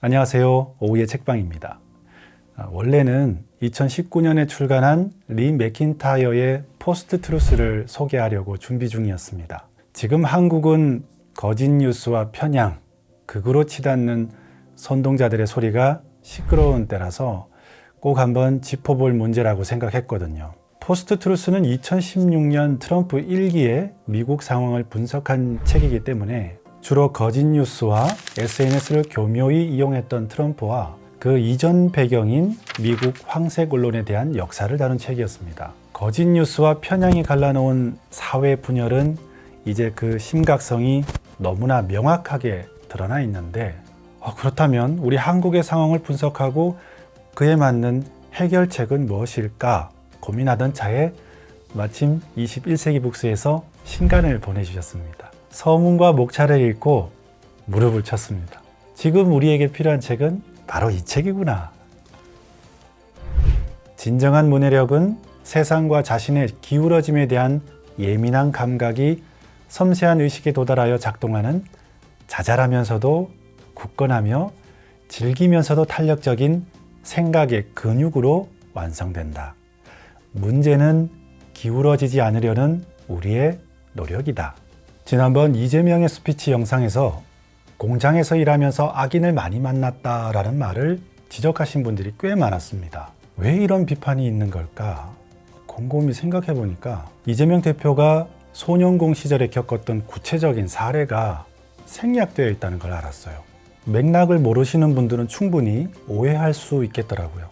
안녕하세요. 오후의 책방입니다. 원래는 2019년에 출간한 리 맥킨타이어의 포스트 트루스를 소개하려고 준비 중이었습니다. 지금 한국은 거짓 뉴스와 편향, 극으로 치닫는 선동자들의 소리가 시끄러운 때라서 꼭 한번 짚어볼 문제라고 생각했거든요. 포스트 트루스는 2016년 트럼프 1기의 미국 상황을 분석한 책이기 때문에 주로 거짓 뉴스와 SNS를 교묘히 이용했던 트럼프와 그 이전 배경인 미국 황색 언론에 대한 역사를 다룬 책이었습니다. 거짓 뉴스와 편향이 갈라놓은 사회 분열은 이제 그 심각성이 너무나 명확하게 드러나 있는데 그렇다면 우리 한국의 상황을 분석하고 그에 맞는 해결책은 무엇일까 고민하던 차에 마침 21세기 북스에서 신간을 보내주셨습니다. 서문과 목차를 읽고 무릎을 쳤습니다. 지금 우리에게 필요한 책은 바로 이 책이구나. 진정한 문해력은 세상과 자신의 기울어짐에 대한 예민한 감각이 섬세한 의식에 도달하여 작동하는 자잘하면서도 굳건하며 즐기면서도 탄력적인 생각의 근육으로 완성된다. 문제는 기울어지지 않으려는 우리의 노력이다. 지난번 이재명의 스피치 영상에서 공장에서 일하면서 악인을 많이 만났다라는 말을 지적하신 분들이 꽤 많았습니다. 왜 이런 비판이 있는 걸까? 곰곰이 생각해 보니까 이재명 대표가 소년공 시절에 겪었던 구체적인 사례가 생략되어 있다는 걸 알았어요. 맥락을 모르시는 분들은 충분히 오해할 수 있겠더라고요.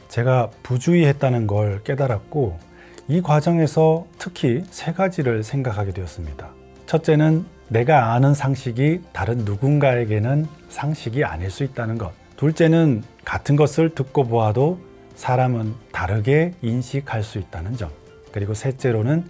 제가 부주의했다는 걸 깨달았고 이 과정에서 특히 세 가지를 생각하게 되었습니다. 첫째는 내가 아는 상식이 다른 누군가에게는 상식이 아닐 수 있다는 것. 둘째는 같은 것을 듣고 보아도 사람은 다르게 인식할 수 있다는 점. 그리고 셋째로는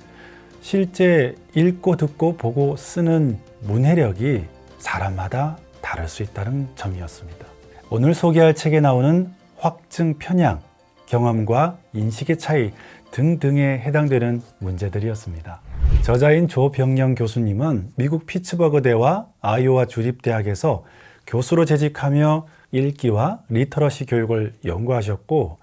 실제 읽고 듣고 보고 쓰는 문해력이 사람마다 다를 수 있다는 점이었습니다. 오늘 소개할 책에 나오는 확증 편향, 경험과 인식의 차이 등등에 해당되는 문제들이었습니다. 저자인 조병영 교수님은 미국 피츠버그대와 아이오와 주립대학에서 교수로 재직하며 읽기와 리터러시 교육을 연구하셨고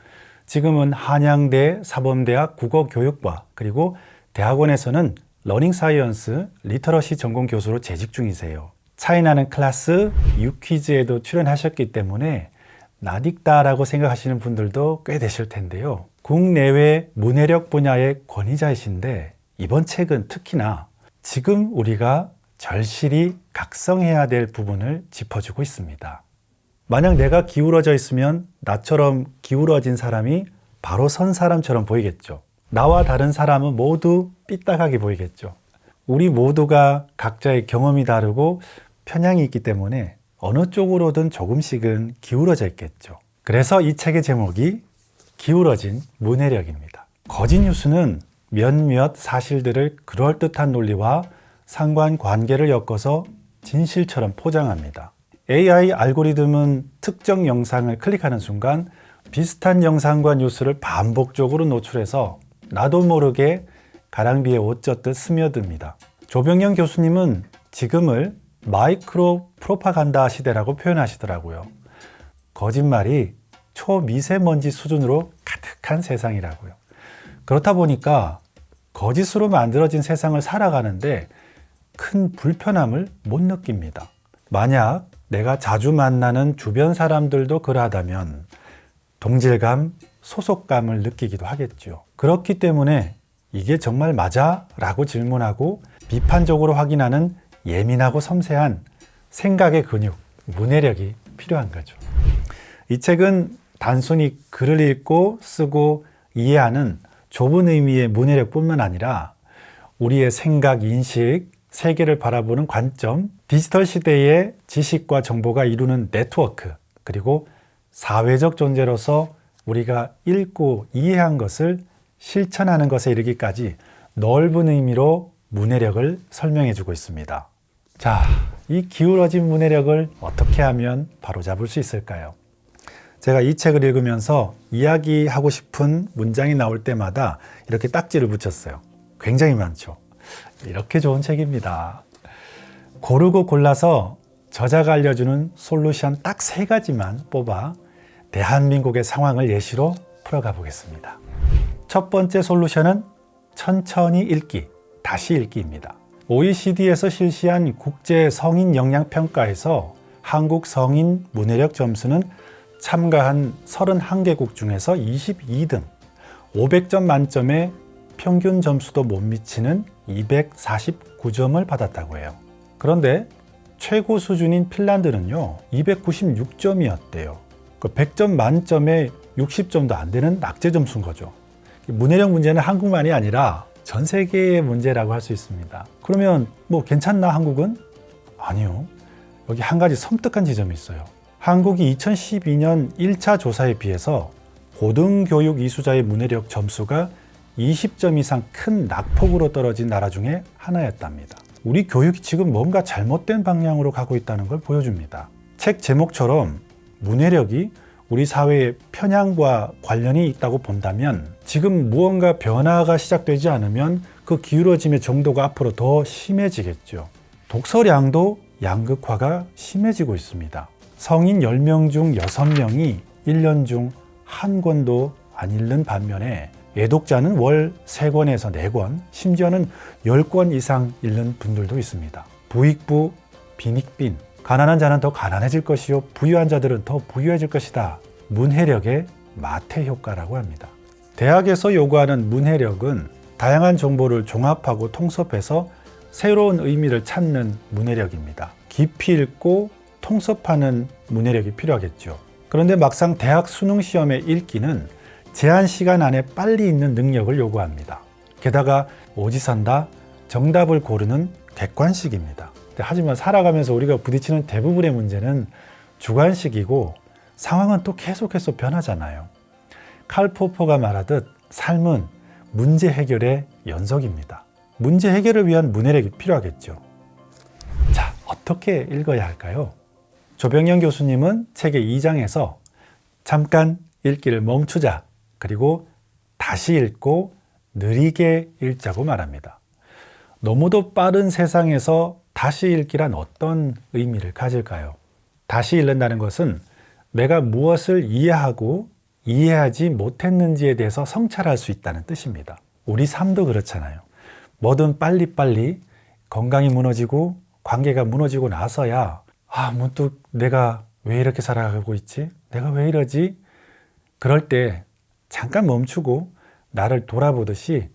지금은 한양대 사범대학 국어교육과 그리고 대학원에서는 러닝 사이언스 리터러시 전공 교수로 재직 중이세요. 차이나는 클래스, 유퀴즈에도 출연하셨기 때문에 낯익다라고 생각하시는 분들도 꽤 되실 텐데요. 국내외 문해력 분야의 권위자이신데 이번 책은 특히나 지금 우리가 절실히 각성해야 될 부분을 짚어주고 있습니다. 만약 내가 기울어져 있으면 나처럼 기울어진 사람이 바로 선 사람처럼 보이겠죠. 나와 다른 사람은 모두 삐딱하게 보이겠죠. 우리 모두가 각자의 경험이 다르고 편향이 있기 때문에 어느 쪽으로든 조금씩은 기울어져 있겠죠. 그래서 이 책의 제목이 기울어진 문해력입니다. 거짓 뉴스는 몇몇 사실들을 그럴듯한 논리와 상관관계를 엮어서 진실처럼 포장합니다. AI 알고리즘은 특정 영상을 클릭하는 순간 비슷한 영상과 뉴스를 반복적으로 노출해서 나도 모르게 가랑비에 옷 젖듯 스며듭니다. 조병영 교수님은 지금을 마이크로 프로파간다 시대라고 표현하시더라고요. 거짓말이 초미세먼지 수준으로 가득한 세상이라고요. 그렇다 보니까 거짓으로 만들어진 세상을 살아가는데 큰 불편함을 못 느낍니다. 만약 내가 자주 만나는 주변 사람들도 그러하다면 동질감, 소속감을 느끼기도 하겠죠. 그렇기 때문에 이게 정말 맞아? 라고 질문하고 비판적으로 확인하는 예민하고 섬세한 생각의 근육, 문해력이 필요한 거죠. 이 책은 단순히 글을 읽고 쓰고 이해하는 좁은 의미의 문해력뿐만 아니라 우리의 생각, 인식, 세계를 바라보는 관점, 디지털 시대의 지식과 정보가 이루는 네트워크, 그리고 사회적 존재로서 우리가 읽고 이해한 것을 실천하는 것에 이르기까지 넓은 의미로 문해력을 설명해주고 있습니다. 자, 이 기울어진 문해력을 어떻게 하면 바로잡을 수 있을까요? 제가 이 책을 읽으면서 이야기하고 싶은 문장이 나올 때마다 이렇게 딱지를 붙였어요. 굉장히 많죠. 이렇게 좋은 책입니다. 고르고 골라서 저자가 알려주는 솔루션 딱 3가지만 뽑아 대한민국의 상황을 예시로 풀어가 보겠습니다. 첫 번째 솔루션은 천천히 읽기, 다시 읽기입니다. OECD에서 실시한 국제 성인 역량 평가에서 한국 성인 문해력 점수는 참가한 31개국 중에서 22등, 500점 만점에 평균 점수도 못 미치는 249점을 받았다고 해요. 그런데 최고 수준인 핀란드는요, 296점이었대요. 100점 만점에 60점도 안 되는 낙제 점수인 거죠. 문해력 문제는 한국만이 아니라 전 세계의 문제라고 할 수 있습니다. 그러면 뭐 괜찮나 한국은? 아니요. 여기 한 가지 섬뜩한 지점이 있어요. 한국이 2012년 1차 조사에 비해서 고등교육 이수자의 문해력 점수가 20점 이상 큰 낙폭으로 떨어진 나라 중에 하나였답니다. 우리 교육이 지금 뭔가 잘못된 방향으로 가고 있다는 걸 보여줍니다. 책 제목처럼 문해력이 우리 사회의 편향과 관련이 있다고 본다면 지금 무언가 변화가 시작되지 않으면 그 기울어짐의 정도가 앞으로 더 심해지겠죠. 독서량도 양극화가 심해지고 있습니다. 성인 10명 중 6명이 1년 중 한 권도 안 읽는 반면에 애독자는 월 3권에서 4권, 심지어는 10권 이상 읽는 분들도 있습니다. 부익부 빈익빈, 가난한 자는 더 가난해질 것이요 부유한 자들은 더 부유해질 것이다. 문해력의 마태 효과라고 합니다. 대학에서 요구하는 문해력은 다양한 정보를 종합하고 통섭해서 새로운 의미를 찾는 문해력입니다. 깊이 읽고 통섭하는 문해력이 필요하겠죠. 그런데 막상 대학 수능 시험의 읽기는 제한 시간 안에 빨리 읽는 능력을 요구합니다. 게다가 오지선다 정답을 고르는 객관식입니다. 하지만 살아가면서 우리가 부딪히는 대부분의 문제는 주관식이고 상황은 또 계속해서 변하잖아요. 칼 포퍼가 말하듯 삶은 문제 해결의 연속입니다. 문제 해결을 위한 문해력이 필요하겠죠. 자, 어떻게 읽어야 할까요? 조병현 교수님은 책의 2장에서 잠깐 읽기를 멈추자, 그리고 다시 읽고 느리게 읽자고 말합니다. 너무도 빠른 세상에서 다시 읽기란 어떤 의미를 가질까요? 다시 읽는다는 것은 내가 무엇을 이해하고 이해하지 못했는지에 대해서 성찰할 수 있다는 뜻입니다. 우리 삶도 그렇잖아요. 뭐든 빨리빨리 건강이 무너지고 관계가 무너지고 나서야 문득 내가 왜 이렇게 살아가고 있지? 내가 왜 이러지? 그럴 때 잠깐 멈추고 나를 돌아보듯이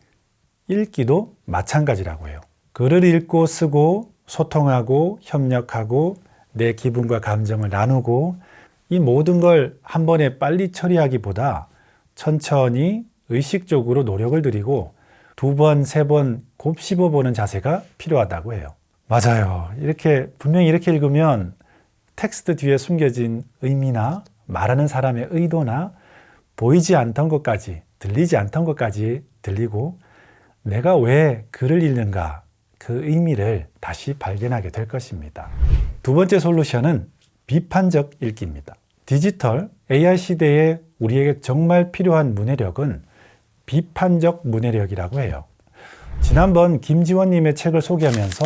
읽기도 마찬가지라고 해요. 글을 읽고 쓰고 소통하고 협력하고 내 기분과 감정을 나누고 이 모든 걸 한 번에 빨리 처리하기보다 천천히 의식적으로 노력을 들이고 2번, 3번 곱씹어보는 자세가 필요하다고 해요. 맞아요. 분명히 이렇게 읽으면 텍스트 뒤에 숨겨진 의미나 말하는 사람의 의도나 보이지 않던 것까지, 들리지 않던 것까지 들리고 내가 왜 글을 읽는가 그 의미를 다시 발견하게 될 것입니다. 두 번째 솔루션은 비판적 읽기입니다. 디지털 AI 시대에 우리에게 정말 필요한 문해력은 비판적 문해력이라고 해요. 지난번 김지원님의 책을 소개하면서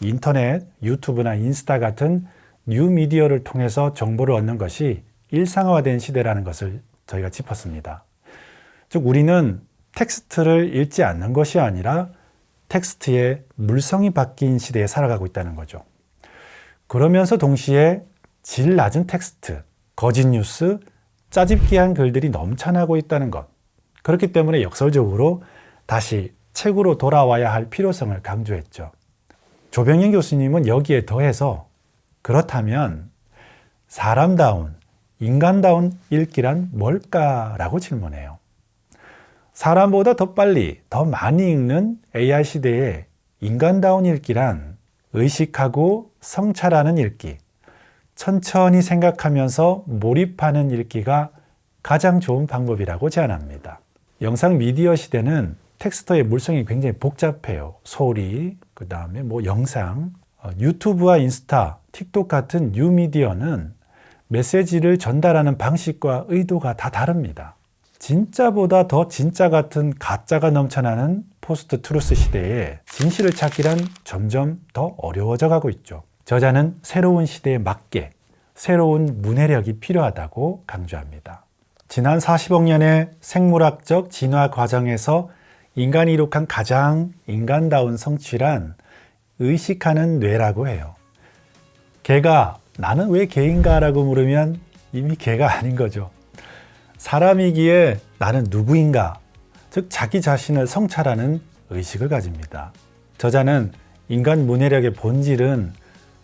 인터넷, 유튜브나 인스타 같은 뉴미디어를 통해서 정보를 얻는 것이 일상화된 시대라는 것을 저희가 짚었습니다. 즉 우리는 텍스트를 읽지 않는 것이 아니라 텍스트의 물성이 바뀐 시대에 살아가고 있다는 거죠. 그러면서 동시에 질 낮은 텍스트, 거짓 뉴스, 짜집기한 글들이 넘쳐나고 있다는 것. 그렇기 때문에 역설적으로 다시 책으로 돌아와야 할 필요성을 강조했죠. 조병현 교수님은 여기에 더해서 그렇다면 사람다운, 인간다운 읽기란 뭘까라고 질문해요. 사람보다 더 빨리, 더 많이 읽는 AI 시대에 인간다운 읽기란 의식하고 성찰하는 읽기, 천천히 생각하면서 몰입하는 읽기가 가장 좋은 방법이라고 제안합니다. 영상 미디어 시대는 텍스트의 물성이 굉장히 복잡해요. 소리, 그 다음에 영상, 유튜브와 인스타, 틱톡 같은 뉴미디어는 메시지를 전달하는 방식과 의도가 다 다릅니다. 진짜보다 더 진짜 같은 가짜가 넘쳐나는 포스트 트루스 시대에 진실을 찾기란 점점 더 어려워져 가고 있죠. 저자는 새로운 시대에 맞게 새로운 문해력이 필요하다고 강조합니다. 지난 40억 년의 생물학적 진화 과정에서 인간이 이룩한 가장 인간다운 성취란 의식하는 뇌라고 해요. 개가 나는 왜 개인가? 라고 물으면 이미 개가 아닌 거죠. 사람이기에 나는 누구인가? 즉 자기 자신을 성찰하는 의식을 가집니다. 저자는 인간 문해력의 본질은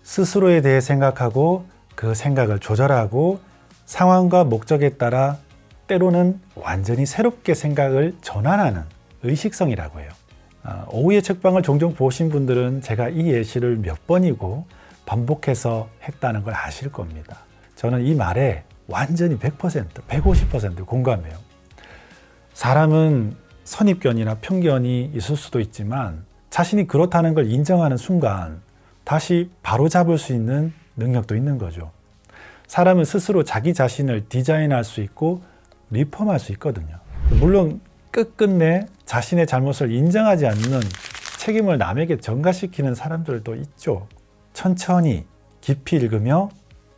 스스로에 대해 생각하고 그 생각을 조절하고 상황과 목적에 따라 때로는 완전히 새롭게 생각을 전환하는 의식성이라고 해요. 오후에 책방을 종종 보신 분들은 제가 이 예시를 몇 번이고 반복해서 했다는 걸 아실 겁니다. 저는 이 말에 완전히 100%, 150% 공감해요. 사람은 선입견이나 편견이 있을 수도 있지만 자신이 그렇다는 걸 인정하는 순간 다시 바로잡을 수 있는 능력도 있는 거죠. 사람은 스스로 자기 자신을 디자인할 수 있고 리폼할 수 있거든요. 물론 끝끝내 자신의 잘못을 인정하지 않는 책임을 남에게 전가시키는 사람들도 있죠. 천천히 깊이 읽으며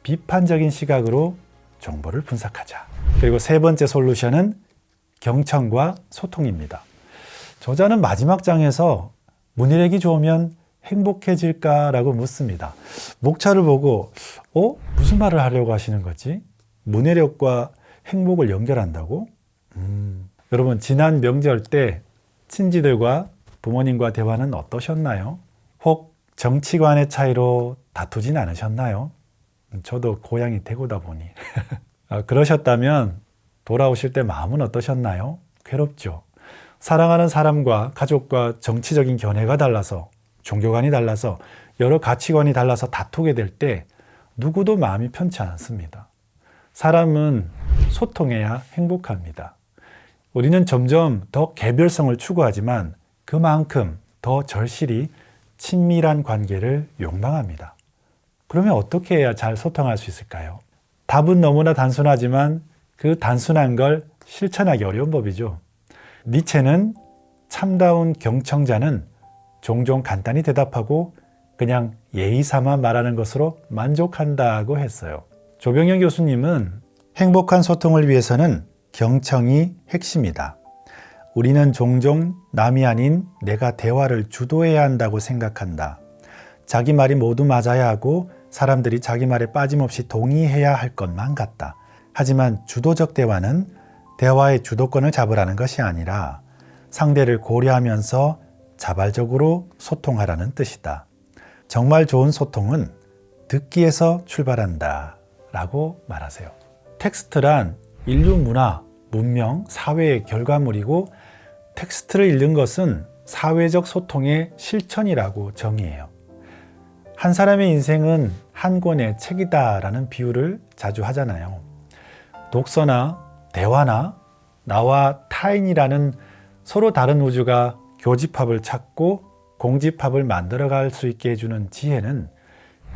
비판적인 시각으로 정보를 분석하자. 그리고 세 번째 솔루션은 경청과 소통입니다. 저자는 마지막 장에서 문해력이 좋으면 행복해질까라고 묻습니다. 목차를 보고 무슨 말을 하려고 하시는 거지? 문해력과 행복을 연결한다고? 여러분 지난 명절 때 친지들과 부모님과 대화는 어떠셨나요? 혹 정치관의 차이로 다투진 않으셨나요? 저도 고향이 대구다 보니 그러셨다면 돌아오실 때 마음은 어떠셨나요? 괴롭죠. 사랑하는 사람과 가족과 정치적인 견해가 달라서 종교관이 달라서 여러 가치관이 달라서 다투게 될 때 누구도 마음이 편치 않습니다. 사람은 소통해야 행복합니다. 우리는 점점 더 개별성을 추구하지만 그만큼 더 절실히 친밀한 관계를 욕망합니다. 그러면 어떻게 해야 잘 소통할 수 있을까요? 답은 너무나 단순하지만 그 단순한 걸 실천하기 어려운 법이죠. 니체는 참다운 경청자는 종종 간단히 대답하고 그냥 예의 삼아 말하는 것으로 만족한다고 했어요. 조병현 교수님은 행복한 소통을 위해서는 경청이 핵심이다. 우리는 종종 남이 아닌 내가 대화를 주도해야 한다고 생각한다. 자기 말이 모두 맞아야 하고 사람들이 자기 말에 빠짐없이 동의해야 할 것만 같다. 하지만 주도적 대화는 대화의 주도권을 잡으라는 것이 아니라 상대를 고려하면서 자발적으로 소통하라는 뜻이다. 정말 좋은 소통은 듣기에서 출발한다 라고 말하세요. 텍스트란 인류 문화, 문명, 사회의 결과물이고 텍스트를 읽는 것은 사회적 소통의 실천이라고 정의해요. 한 사람의 인생은 한 권의 책이다라는 비유를 자주 하잖아요. 독서나 대화나 나와 타인이라는 서로 다른 우주가 교집합을 찾고 공집합을 만들어갈 수 있게 해주는 지혜는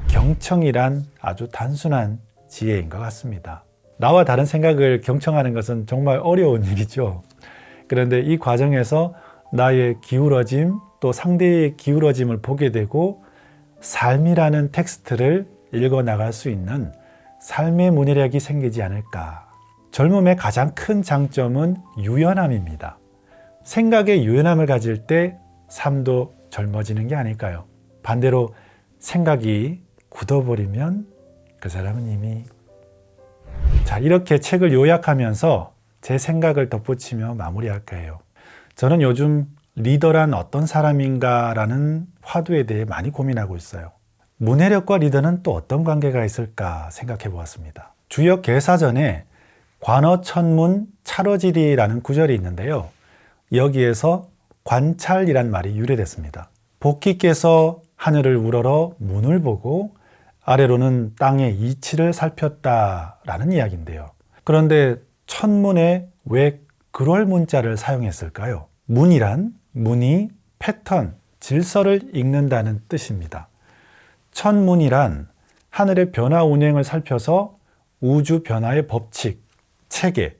경청이란 아주 단순한 지혜인 것 같습니다. 나와 다른 생각을 경청하는 것은 정말 어려운 일이죠. 그런데 이 과정에서 나의 기울어짐 또 상대의 기울어짐을 보게 되고 삶이라는 텍스트를 읽어나갈 수 있는 삶의 문해력이 생기지 않을까. 젊음의 가장 큰 장점은 유연함입니다. 생각의 유연함을 가질 때 삶도 젊어지는 게 아닐까요? 반대로 생각이 굳어버리면 그 사람은 이미 이렇게 책을 요약하면서 제 생각을 덧붙이며 마무리할까 해요. 저는 요즘 리더란 어떤 사람인가 라는 화두에 대해 많이 고민하고 있어요. 문해력과 리더는 또 어떤 관계가 있을까 생각해 보았습니다. 주역 개사전에 관어천문 찰어지리라는 구절이 있는데요. 여기에서 관찰이란 말이 유래됐습니다. 복희께서 하늘을 우러러 문을 보고 아래로는 땅의 이치를 살폈다라는 이야기인데요. 그런데 천문에 왜 그럴 문자를 사용했을까요? 문이란 문의, 패턴, 질서를 읽는다는 뜻입니다. 천문이란 하늘의 변화 운행을 살펴서 우주 변화의 법칙, 체계,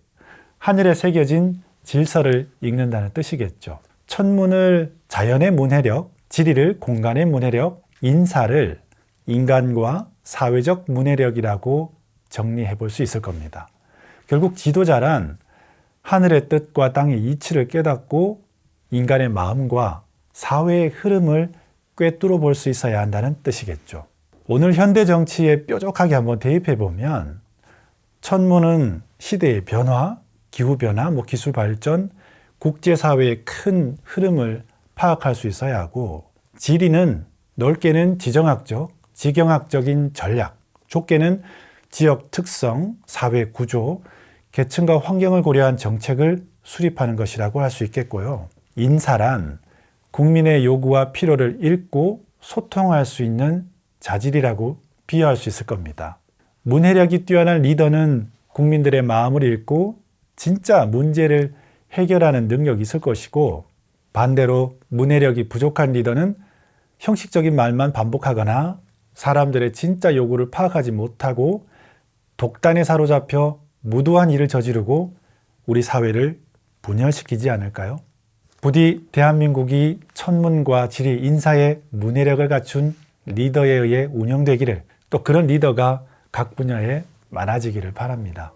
하늘에 새겨진 질서를 읽는다는 뜻이겠죠. 천문을 자연의 문해력, 지리를 공간의 문해력, 인사를 인간과 사회적 문해력이라고 정리해 볼 수 있을 겁니다. 결국 지도자란 하늘의 뜻과 땅의 이치를 깨닫고 인간의 마음과 사회의 흐름을 꿰뚫어 볼 수 있어야 한다는 뜻이겠죠. 오늘 현대 정치에 뾰족하게 한번 대입해 보면 천문은 시대의 변화, 기후변화, 기술 발전, 국제사회의 큰 흐름을 파악할 수 있어야 하고, 지리는 넓게는 지정학적, 지경학적인 전략, 좁게는 지역 특성, 사회 구조, 계층과 환경을 고려한 정책을 수립하는 것이라고 할 수 있겠고요. 인사란 국민의 요구와 필요를 읽고 소통할 수 있는 자질이라고 비유할 수 있을 겁니다. 문해력이 뛰어난 리더는 국민들의 마음을 읽고 진짜 문제를 해결하는 능력이 있을 것이고, 반대로 문해력이 부족한 리더는 형식적인 말만 반복하거나 사람들의 진짜 요구를 파악하지 못하고 독단에 사로잡혀 무도한 일을 저지르고 우리 사회를 분열시키지 않을까요? 부디 대한민국이 천문과 지리, 인사의 문해력을 갖춘 리더에 의해 운영되기를, 또 그런 리더가 각 분야에 많아지기를 바랍니다.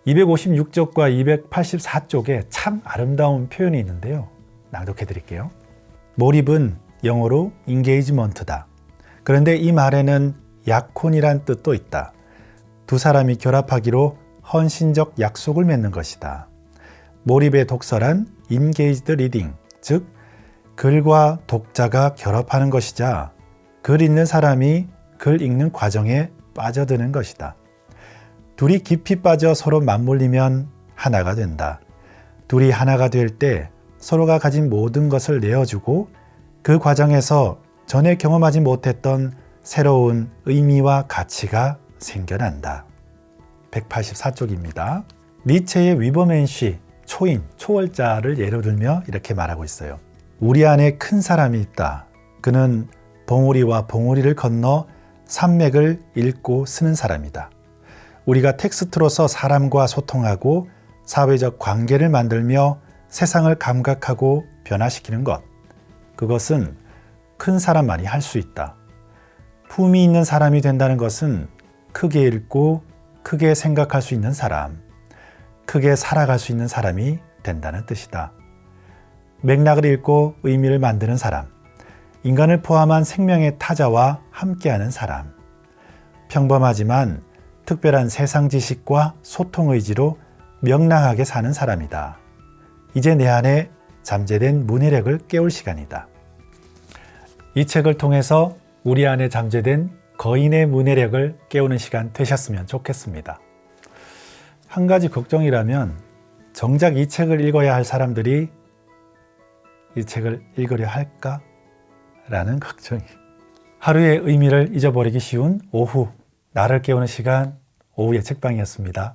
256쪽과 284쪽에 참 아름다운 표현이 있는데요. 낭독해 드릴게요. 몰입은 영어로 engagement다. 그런데 이 말에는 약혼이란 뜻도 있다. 두 사람이 결합하기로 헌신적 약속을 맺는 것이다. 몰입의 독서란 engaged reading, 즉 글과 독자가 결합하는 것이자 글 읽는 사람이 글 읽는 과정에 빠져드는 것이다. 둘이 깊이 빠져 서로 맞물리면 하나가 된다. 둘이 하나가 될 때 서로가 가진 모든 것을 내어주고 그 과정에서 전에 경험하지 못했던 새로운 의미와 가치가 생겨난다. 184쪽입니다. 니체의 위버맨시, 초인, 초월자를 예로 들며 이렇게 말하고 있어요. 우리 안에 큰 사람이 있다. 그는 봉우리와 봉우리를 건너 산맥을 읽고 쓰는 사람이다. 우리가 텍스트로서 사람과 소통하고 사회적 관계를 만들며 세상을 감각하고 변화시키는 것, 그것은 큰 사람만이 할 수 있다. 품이 있는 사람이 된다는 것은 크게 읽고 크게 생각할 수 있는 사람, 크게 살아갈 수 있는 사람이 된다는 뜻이다. 맥락을 읽고 의미를 만드는 사람, 인간을 포함한 생명의 타자와 함께하는 사람, 평범하지만 특별한 세상 지식과 소통 의지로 명랑하게 사는 사람이다. 이제 내 안에 잠재된 문해력을 깨울 시간이다. 이 책을 통해서 우리 안에 잠재된 거인의 문해력을 깨우는 시간 되셨으면 좋겠습니다. 한 가지 걱정이라면 정작 이 책을 읽어야 할 사람들이 이 책을 읽으려 할까? 라는 걱정이. 하루의 의미를 잊어버리기 쉬운 오후, 나를 깨우는 시간, 오후의 책방이었습니다.